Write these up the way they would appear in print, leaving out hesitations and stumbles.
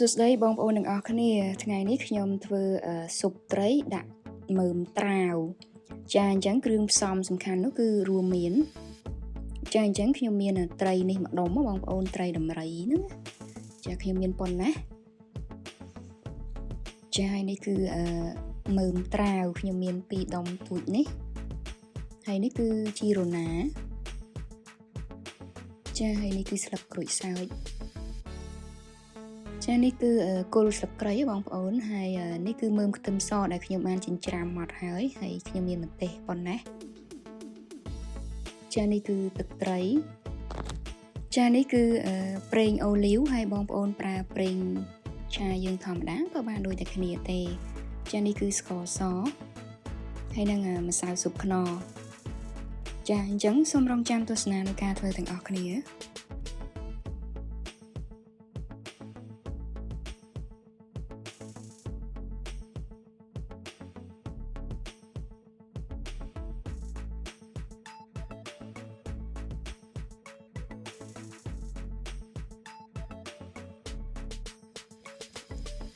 សួស្តីបងប្អូនទាំងអស់គ្នាថ្ងៃនេះខ្ញុំធ្វើស៊ុបត្រីដាក់មើមត្រាវចាអញ្ចឹងគ្រឿងផ្សំសំខាន់នោះគឺរួមមានចាអញ្ចឹងខ្ញុំមានត្រីនេះម្ដុំបងប្អូនត្រីដំរីហ្នឹងចាខ្ញុំមានប៉ុណ្ណាចាហើយនេះគឺមើមត្រាវខ្ញុំមាន2ដុំទូចនេះហើយនេះគឺជីរណាចាហើយនេះគឺស្លឹកក្រូចសើចចានេះគឺគល់ស្លឹកគ្រៃបងប្អូនហើយនេះគឺមើមខ្ទឹមសដែលខ្ញុំបានចិញ្ច្រាំមកហើយខ្ញុំមានម្ទេសប៉ុណ្ណេះចានេះគឺទឹកត្រីចានេះគឺប្រេងអូលីវហើយបងប្អូនប្រើប្រេងឆាយើងធម្មតាក៏បានដូចតែគ្នាទេចានេះគឺស្ករសហើយនឹងម្សៅស៊ុបខ្នុរចាអញ្ចឹងសូមរងចាំទស្សនានៅការធ្វើទាំងអស់គ្នា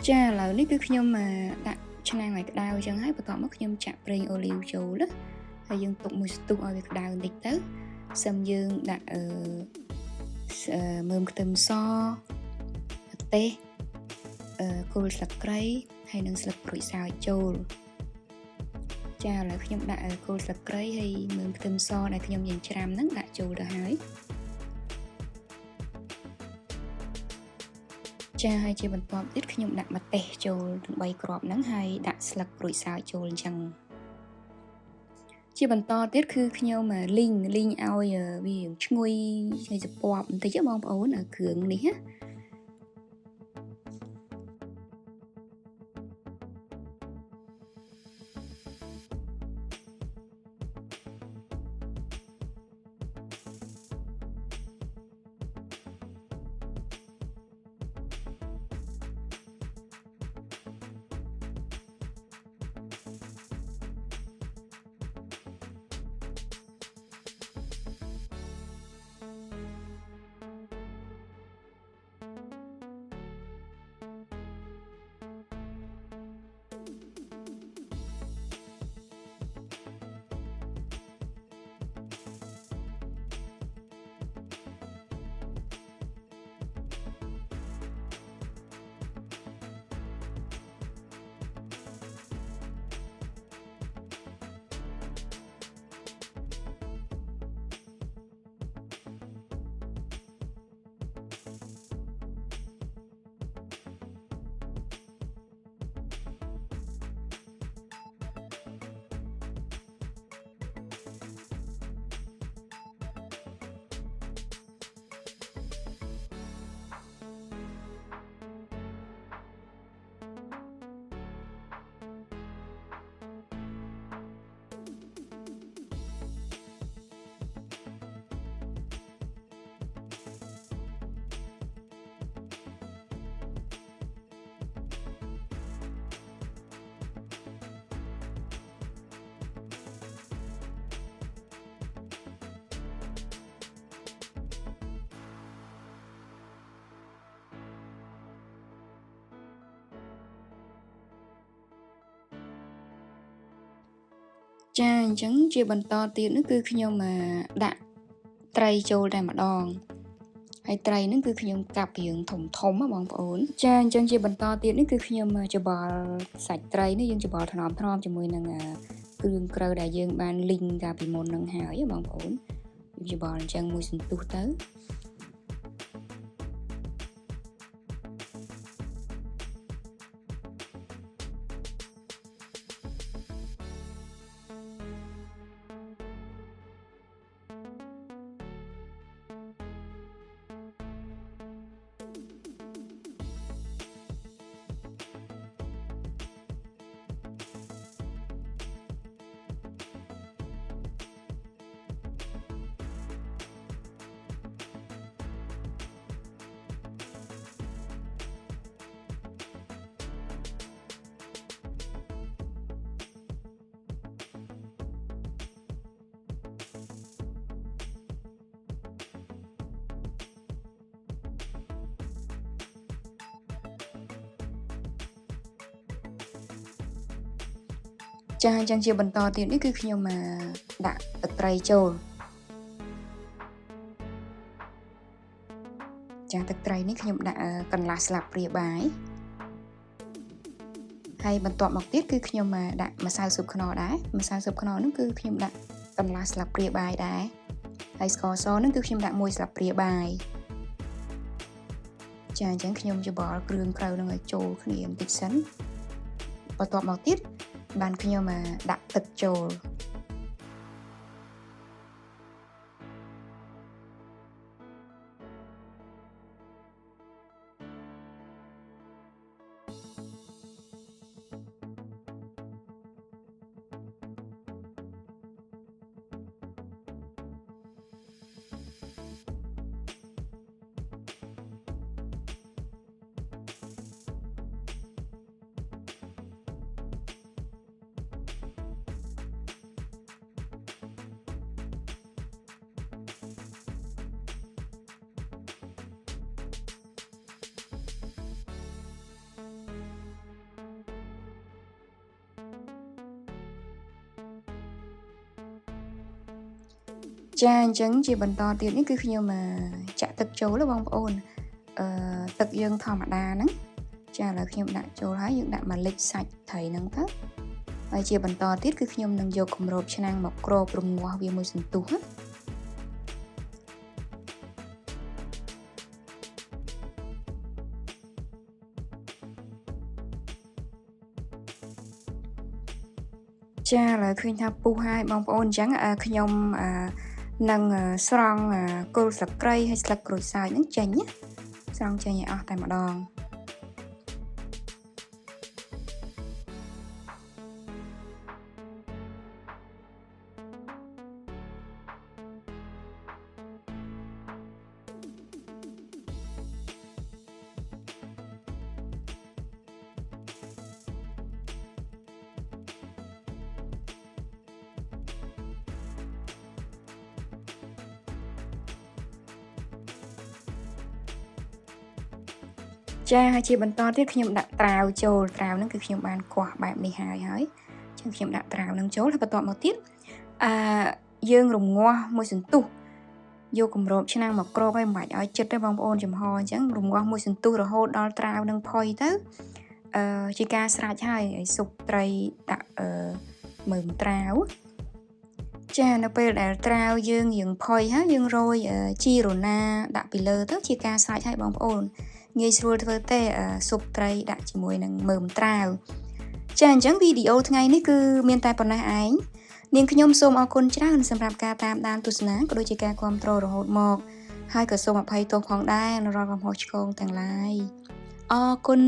ចាឥឡូវនេះគឺខ្ញុំដាក់ឆ្នាំងឲ្យក្តៅអញ្ចឹងហើយបន្ទាប់មកខ្ញុំចាក់ប្រេងអូលីវចូលណាហើយយើងទុកមួយស្ទុះឲ្យវាក្តៅបន្តិចទៅសឹមយើងដាក់មើមខ្ទឹមសម្ទេសគល់ស្លឹកគ្រៃហើយនិងស្លឹកក្រូចសើចចូលចាឥឡូវខ្ញុំដាក់គល់ស្លឹកគ្រៃហើយមើមខ្ទឹមសដែលខ្ញុំចិញ្ច្រាំហ្នឹងដាក់ចូលទៅហើយចាហើយជាបន្ទាប់ទៀតខ្ញុំដាក់ម្ទេសចូលទាំង3គ្រាប់ហ្នឹងហើយដាក់ស្លឹកក្រូចសើចចូលអញ្ចឹងជាបន្តទៀតគឺខ្ញុំលីងឲ្យវាឈ្ងុយហើយសពពបន្តិចបងប្អូនគ្រឿងនេះណាចាអញ្ចឹងជាបន្តទៀតនោះគឺខ្ញុំដាក់ត្រីចូលតែម្ដងហើយត្រីហ្នឹងគឺខ្ញុំកាប់រៀងធំបងប្អូនចាអញ្ចឹងជាបន្តទៀតនេះគឺខ្ញុំច្បល់សាច់ត្រីនេះយើងច្បល់ថ្នមជាមួយនឹងគ្រឿងក្រៅដែលយើងបានលីងកាលពីមុននឹងហើយបងប្អូនយើងច្បល់អញ្ចឹងមួយសន្ទុះទៅ ចាអញ្ចឹងជាបន្តទៀតនេះគឺខ្ញុំដាក់ទឹកត្រីចូលចាទឹកត្រីនេះខ្ញុំដាក់កន្លះស្លាបព្រាបាយហើយបន្ទាប់មកទៀតគឺខ្ញុំដាក់ម្សៅស៊ុបខ្នុរដែរម្សៅស៊ុបខ្នុរហ្នឹងគឺខ្ញុំដាក់កន្លះស្លាបព្រាបាយដែរហើយស្ករសហ្នឹងគឺខ្ញុំដាក់1ស្លាបព្រាបាយចាអញ្ចឹងខ្ញុំច្បល់គ្រឿងក្រៅហ្នឹងឲ្យចូលគ្នាបន្តិចសិនបន្ទាប់មកទៀតបានខ្ញុំដាក់ទឹកចូលចាអញ្ចឹងជាបន្តទៀតនេះគឺខ្ញុំចាក់ទឹកចូលបងប្អូនទឹកយើងធម្មតាហ្នឹងចាឥឡូវខ្ញុំដាក់ចូលហើយយើងដាក់ម្លិចសាច់ត្រីហ្នឹងទៅហើយជាបន្តទៀតគឺខ្ញុំនឹងយកគម្របឆ្នាំងមកគ្របរងាស់វាមួយសន្ទុះចាឥឡូវឃើញថាពុះហើយបងប្អូនអញ្ចឹងខ្ញុំនឹងស្រង់គល់ស្លឹកគ្រៃហើយស្លឹកក្រូចសើចហ្នឹងចេញណាស្រង់ចេញឲ្យអស់តែម្ដងចាហើយជាបន្តទៀតខ្ញុំដាក់ត្រាវចូលត្រាវហ្នឹងគឺខ្ញុំបានកោះបែបនេះហើយអញ្ចឹងខ្ញុំដាក់ត្រាវហ្នឹងចូលហើយបន្ទាប់មកទៀតយើងរងាស់មួយសន្ទុះយកគម្របឆ្នាំងមកគ្របឲ្យមិនបាច់ឲ្យជិតទេបងប្អូនចំហអញ្ចឹងរងាស់មួយសន្ទុះរហូតដល់ត្រាវហ្នឹងផុយទៅជាការស្រេចហើយស៊ុបត្រីដាក់មើមត្រាវចានៅពេលដែលត្រាវយើងរៀងផុយហើយយើងរោយជីរណាដាក់ពីលើទៅជាការស្រេចហើយបងប្អូនងាយស្រួលធ្វើទេស៊ុបត្រីដាក់ជាមួយនឹងមើមត្រាវចាអញ្ចឹងវីដេអូថ្ងៃនេះគឺមានតែប៉ុណ្ណេះឯងនាងខ្ញុំសូមអរគុណច្រើនសម្រាប់ការតាមដានទស្សនាក៏ដូចជាការគាំទ្ររហូតមកហើយក៏សូមអភ័យទោសផងដែរនៅរាល់កំហុសឆ្គងទាំងឡាយអរគុណ